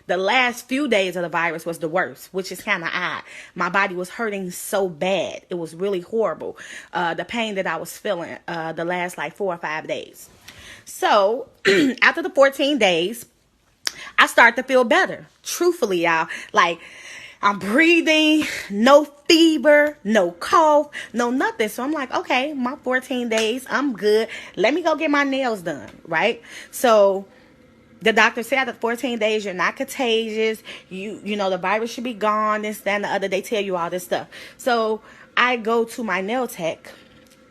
the last few days of the virus was the worst, which is kind of odd. My body was hurting so bad. It was really horrible. The pain that I was feeling the last like 4 or 5 days. So after the 14 days, I start to feel better. Truthfully, y'all, like I'm breathing, no fever, no cough, no nothing. So I'm like, okay, my 14 days, I'm good. Let me go get my nails done, right? So the doctor said after 14 days, you're not contagious. You know, the virus should be gone, this, that, and the other. They tell you all this stuff. So I go to my nail tech.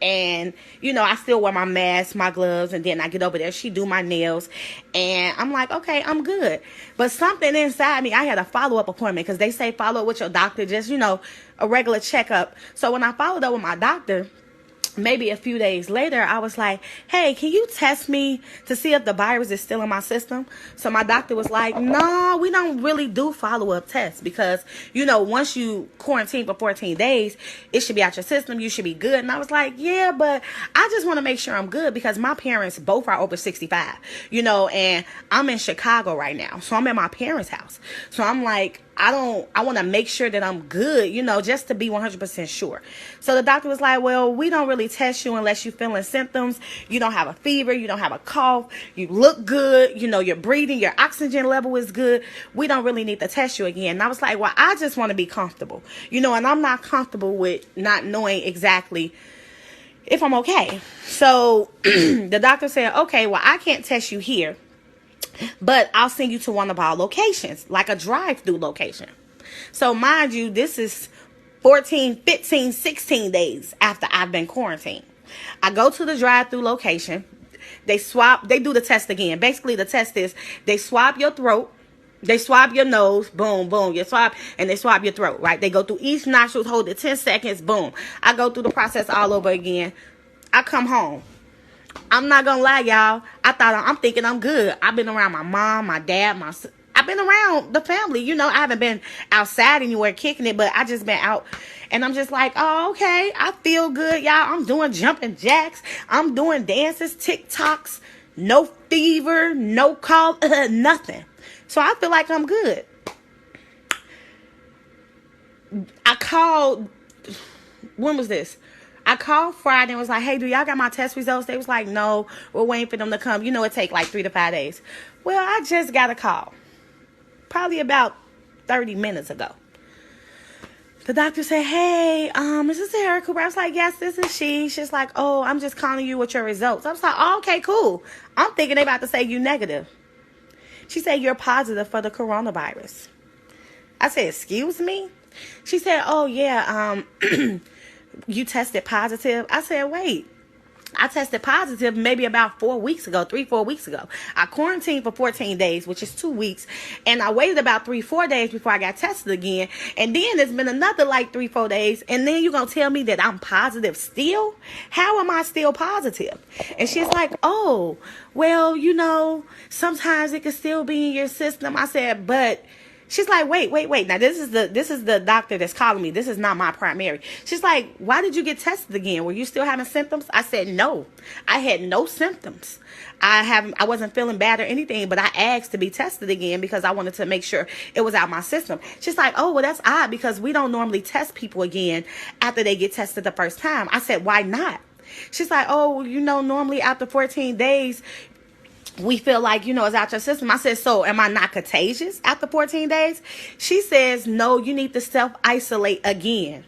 And, you know, I still wear my mask, my gloves, and then I get over there. She do my nails. And I'm like, okay, I'm good. But something inside me, I had a follow-up appointment because they say follow up with your doctor, just, you know, a regular checkup. So when I followed up with my doctor, maybe a few days later, I was like, hey, can you test me to see if the virus is still in my system? So my doctor was like, no, we don't really do follow-up tests because, you know, once you quarantine for 14 days, it should be out your system. You should be good. And I was like, yeah, but I just want to make sure I'm good because my parents both are over 65, you know, and I'm in Chicago right now. So I'm at my parents' house. So I'm like, I want to make sure that I'm good, you know, just to be 100% sure. So the doctor was like, well, we don't really test you unless you're feeling symptoms. You don't have a fever. You don't have a cough. You look good. You know, you're breathing. Your oxygen level is good. We don't really need to test you again. And I was like, well, I just want to be comfortable, you know, and I'm not comfortable with not knowing exactly if I'm okay. So the doctor said, okay, well, I can't test you here, but I'll send you to one of our locations, like a drive-through location. So mind you, this is 14, 15, 16 days after I've been quarantined. I go to the drive-through location. They do the test again. Basically, the test is they swab your throat. They swab your nose, boom, boom, you swab, and they swab your throat, right? They go through each nostril, hold it 10 seconds, boom. I go through the process all over again. I come home. I'm not gonna lie, y'all. I'm thinking I'm good. I've been around my mom, my dad, I've been around the family. You know, I haven't been outside anywhere kicking it, but I just been out. And I'm just like, oh, okay. I feel good, y'all. I'm doing jumping jacks. I'm doing dances, TikToks. No fever, no cough, nothing. So I feel like I'm good. I called, when was this? I called Friday and was like, hey, do y'all got my test results? They was like, no, we're waiting for them to come. You know, it take like 3 to 5 days. Well, I just got a call. Probably about 30 minutes ago. The doctor said, hey, is this Sarah Cooper? I was like, yes, this is she. She's like, oh, I'm just calling you with your results. I was like, oh, okay, cool. I'm thinking they about to say you negative. She said, you're positive for the coronavirus. I said, excuse me? She said, oh, yeah, you tested positive? I said, wait, I tested positive maybe about 4 weeks ago, 3-4 weeks ago. I quarantined for 14 days, which is 2 weeks. And I waited about 3-4 days before I got tested again. And then it's been another like 3-4 days. And then you're going to tell me that I'm positive still? How am I still positive? And she's like, oh, well, you know, sometimes it could still be in your system. I said, but... She's like, wait. Now, this is the doctor that's calling me. This is not my primary. She's like, why did you get tested again? Were you still having symptoms? I said, no. I had no symptoms. I wasn't feeling bad or anything, but I asked to be tested again because I wanted to make sure it was out my system. She's like, oh, well, that's odd because we don't normally test people again after they get tested the first time. I said, why not? She's like, oh, you know, normally after 14 days, we feel like, you know, it's out your system. I said, so am I not contagious after 14 days? She says, no, you need to self-isolate again.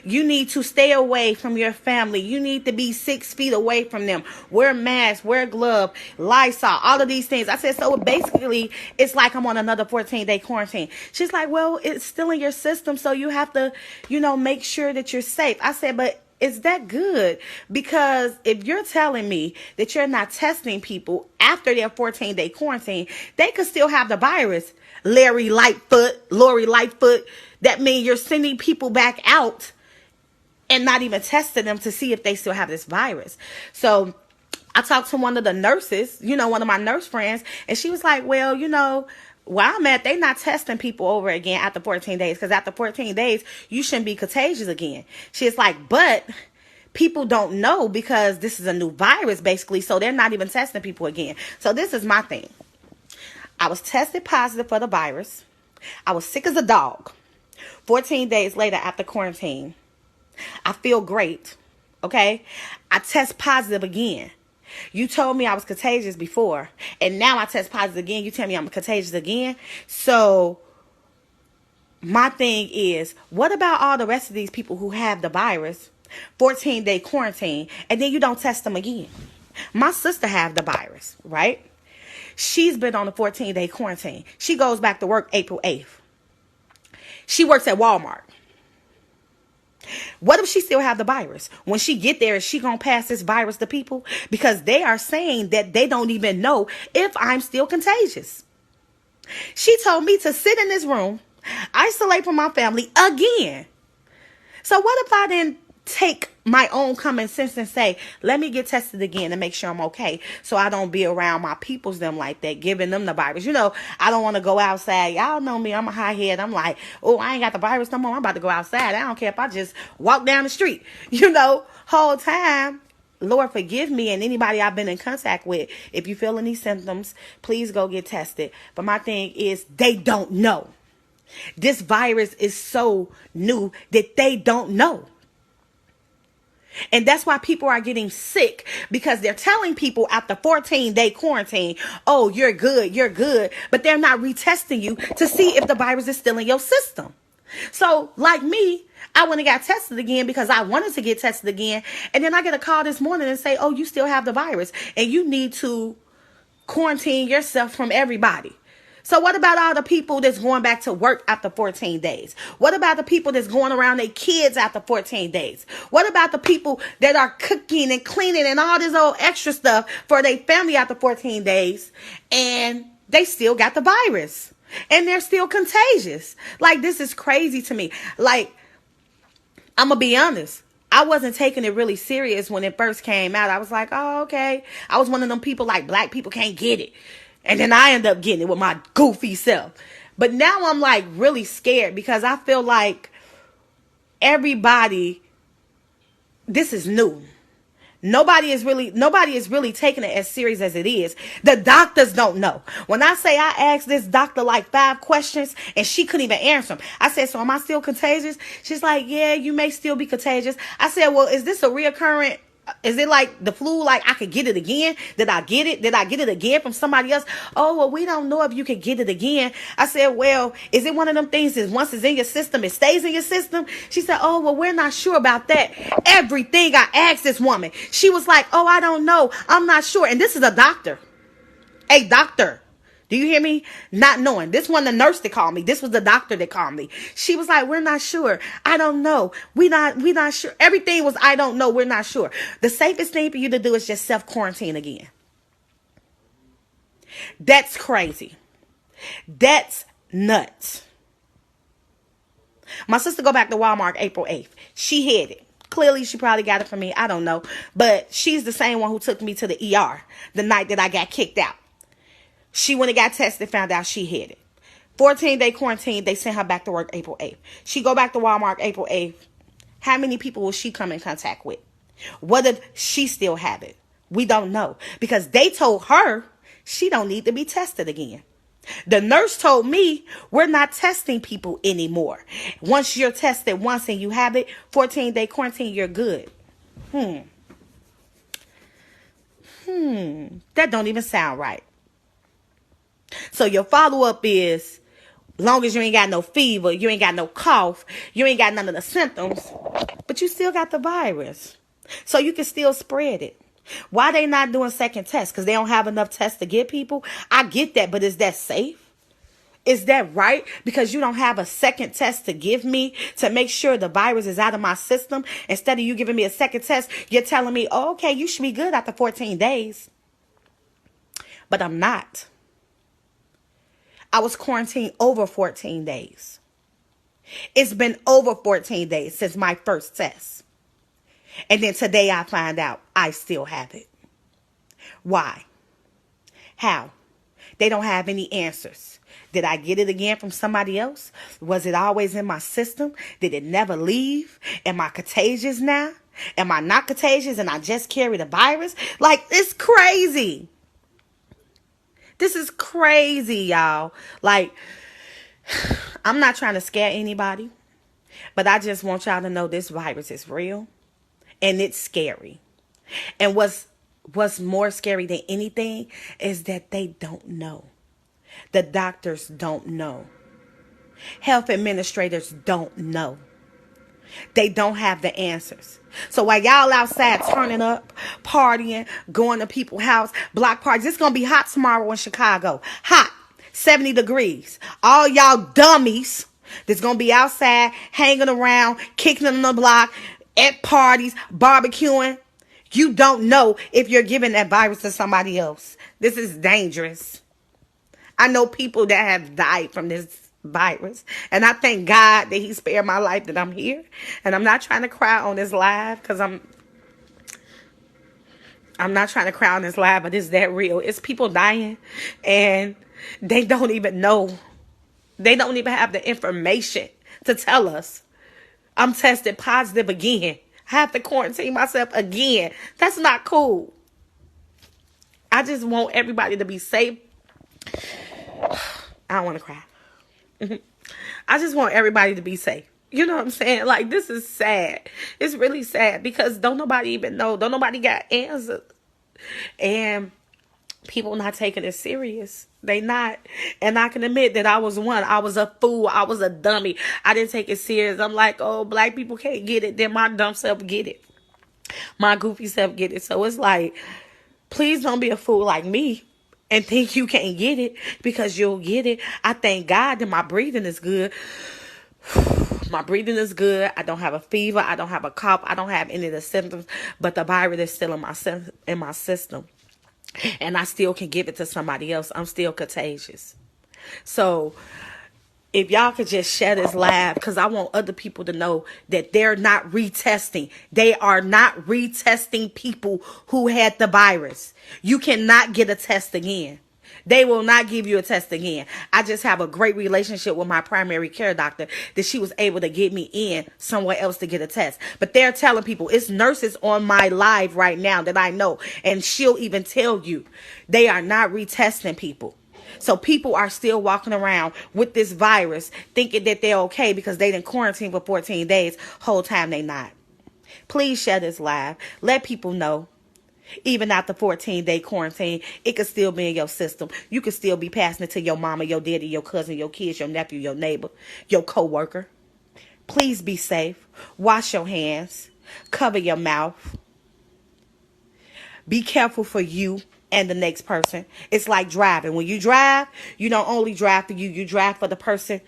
You need to stay away from your family. You need to be 6 feet away from them. Wear masks, wear gloves, Lysol, all of these things. I said, so basically, it's like I'm on another 14-day quarantine. She's like, well, it's still in your system, so you have to, you know, make sure that you're safe. I said, but is that good? Because if you're telling me that you're not testing people after their 14-day quarantine, they could still have the virus. Lori Lightfoot. That means you're sending people back out and not even testing them to see if they still have this virus. So I talked to one of the nurses, you know, one of my nurse friends, and she was like, well, you know, where I'm at, they not testing people over again after 14 days. Because after 14 days, you shouldn't be contagious again. She's like, but people don't know because this is a new virus, basically. So they're not even testing people again. So this is my thing. I was tested positive for the virus. I was sick as a dog. 14 days later after quarantine, I feel great. Okay? I test positive again. You told me I was contagious before, and now I test positive again. You tell me I'm contagious again. So my thing is, what about all the rest of these people who have the virus, 14-day quarantine, and then you don't test them again? My sister have the virus, right? She's been on a 14-day quarantine. She goes back to work April 8th. She works at Walmart. What if she still have the virus? When she get there, is she going to pass this virus to people? Because they are saying that they don't even know if I'm still contagious. She told me to sit in this room, isolate from my family again. So what if I didn't take my own common sense and say, let me get tested again and make sure I'm okay, so I don't be around my peoples them like that, giving them the virus. You know, I don't want to go outside. Y'all know me, I'm a high head. I'm like, oh, I ain't got the virus no more. I'm about to go outside. I don't care if I just walk down the street. You know, whole time, Lord forgive me and anybody I've been in contact with. If you feel any symptoms, please go get tested. But my thing is, they don't know. This virus is so new that they don't know. And that's why people are getting sick, because they're telling people after 14-day quarantine, oh, you're good, you're good. But they're not retesting you to see if the virus is still in your system. So like me, I went and got tested again because I wanted to get tested again. And then I get a call this morning and say, oh, you still have the virus and you need to quarantine yourself from everybody. So what about all the people that's going back to work after 14 days? What about the people that's going around their kids after 14 days? What about the people that are cooking and cleaning and all this old extra stuff for their family after 14 days and they still got the virus and they're still contagious? Like, this is crazy to me. Like, I'm going to be honest. I wasn't taking it really serious when it first came out. I was like, oh, okay. I was one of them people like black people can't get it. And then I end up getting it with my goofy self. But now I'm like really scared because I feel like everybody, this is new. Nobody is really taking it as serious as it is. The doctors don't know. When I say I asked this doctor like 5 questions and she couldn't even answer them. I said, so am I still contagious? She's like, yeah, you may still be contagious. I said, well, is this a reoccurring? Is it like the flu? Like I could get it again? Did I get it? Did I get it again from somebody else? Oh, well, we don't know if you can get it again. I said, well, is it one of them things that once it's in your system, it stays in your system? She said, oh, well, we're not sure about that. Everything I asked this woman, she was like, oh, I don't know. I'm not sure. And this is a doctor. A doctor. Do you hear me? Not knowing. This wasn't the nurse that called me. This was the doctor that called me. She was like, we're not sure. I don't know. We not sure. Everything was, I don't know. We're not sure. The safest thing for you to do is just self-quarantine again. That's crazy. That's nuts. My sister go back to Walmart April 8th. She had it. Clearly, she probably got it from me. I don't know. But she's the same one who took me to the ER the night that I got kicked out. She went and got tested, found out she had it. 14-day quarantine, they sent her back to work April 8th. She go back to Walmart April 8th. How many people will she come in contact with? What if she still have it? We don't know. Because they told her she don't need to be tested again. The nurse told me we're not testing people anymore. Once you're tested once and you have it, 14-day quarantine, you're good. That don't even sound right. So your follow-up is, long as you ain't got no fever, you ain't got no cough, you ain't got none of the symptoms, but you still got the virus. So you can still spread it. Why they not doing second tests? Because they don't have enough tests to get people? I get that, but is that safe? Is that right? Because you don't have a second test to give me to make sure the virus is out of my system. Instead of you giving me a second test, you're telling me, oh, okay, you should be good after 14 days. But I'm not. I was quarantined over 14 days. It's been over 14 days since my first test. And then today I find out I still have it. Why? How? They don't have any answers. Did I get it again from somebody else? Was it always in my system? Did it never leave? Am I contagious now? Am I not contagious and I just carry the virus? Like, it's crazy. This is crazy, y'all. Like, I'm not trying to scare anybody, but I just want y'all to know this virus is real and it's scary. And what's more scary than anything is that they don't know. The doctors don't know. Health administrators don't know. They don't have the answers. So while y'all outside turning up, partying, going to people's house, block parties, it's going to be hot tomorrow in Chicago. Hot. 70 degrees. All y'all dummies that's going to be outside, hanging around, kicking on the block, at parties, barbecuing. You don't know if you're giving that virus to somebody else. This is dangerous. I know people that have died from this virus. And I thank God that he spared my life, that I'm here. And I'm not trying to cry on this live because I'm not trying to cry on this live, but it's that real. It's people dying and they don't even know. They don't even have the information to tell us. I'm tested positive again. I have to quarantine myself again. That's not cool. I just want everybody to be safe. I don't want to cry. I just want everybody to be safe. You know what I'm saying? Like, this is sad. It's really sad because don't nobody even know. Don't nobody got answers. And people not taking it serious. They not. And I can admit that I was one. I was a fool. I was a dummy. I didn't take it serious. I'm like, oh, black people can't get it. Then my dumb self get it. My goofy self get it. So it's like, please don't be a fool like me and think you can't get it, because you'll get it. I thank God that my breathing is good. My breathing is good. I don't have a fever. I don't have a cough. I don't have any of the symptoms, but the virus is still in my system. And I still can give it to somebody else. I'm still contagious. So if y'all could just share this live, because I want other people to know that they're not retesting. They are not retesting people who had the virus. You cannot get a test again. They will not give you a test again. I just have a great relationship with my primary care doctor that she was able to get me in somewhere else to get a test. But they're telling people, it's nurses on my live right now that I know, and she'll even tell you they are not retesting people. So people are still walking around with this virus thinking that they're okay because they didn't quarantine for 14 days. Whole time they not. Please share this live. Let people know. Even after 14-day quarantine, it could still be in your system. You could still be passing it to your mama, your daddy, your cousin, your kids, your nephew, your neighbor, your coworker. Please be safe. Wash your hands. Cover your mouth. Be careful for you and the next person. It's like driving. When you drive, you don't only drive for you, you drive for the person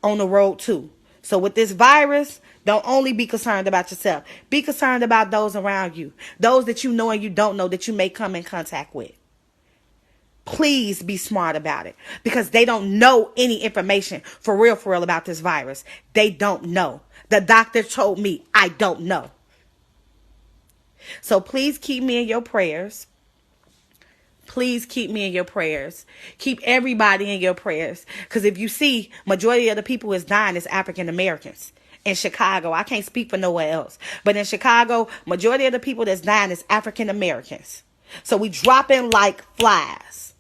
on the road too. So with this virus, don't only be concerned about yourself. Be concerned about those around you. Those that you know and you don't know that you may come in contact with. Please be smart about it, because they don't know any information for real about this virus. They don't know. The doctor told me I don't know. So please keep me in your prayers. Please keep me in your prayers. Keep everybody in your prayers. Because if you see, majority of the people is dying is African Americans. In Chicago, I can't speak for nowhere else, but in Chicago, majority of the people that's dying is African Americans. So we dropping like flies.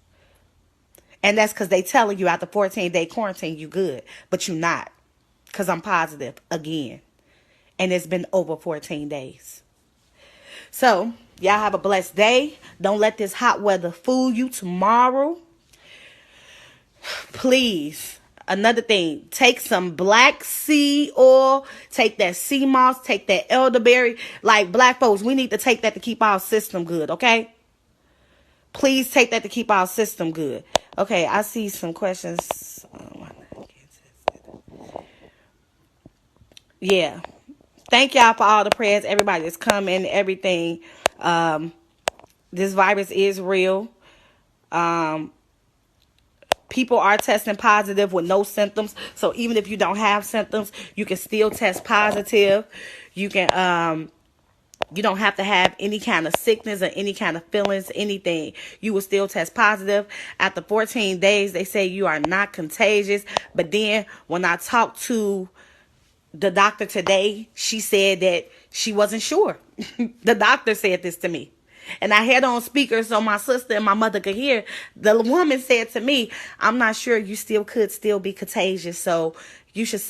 And that's because they telling you after 14-day quarantine, you good, but you not. Because I'm positive again. And it's been over 14 days. So, y'all have a blessed day. Don't let this hot weather fool you tomorrow. Please. Another thing, take some black seed oil, take that sea moss, take that elderberry. Like, black folks, we need to take that to keep our system good, okay? Please take that to keep our system good. Okay, I see some questions. Yeah. Thank y'all for all the prayers. Everybody that's coming, everything. This virus is real. People are testing positive with no symptoms. So even if you don't have symptoms, you can still test positive. You can, you don't have to have any kind of sickness or any kind of feelings, anything. You will still test positive. After 14 days, they say you are not contagious. But then when I talked to the doctor today, she said that she wasn't sure. The doctor said this to me. And I had on speakers so my sister and my mother could hear. The woman said to me, I'm not sure you still could still be contagious, so you should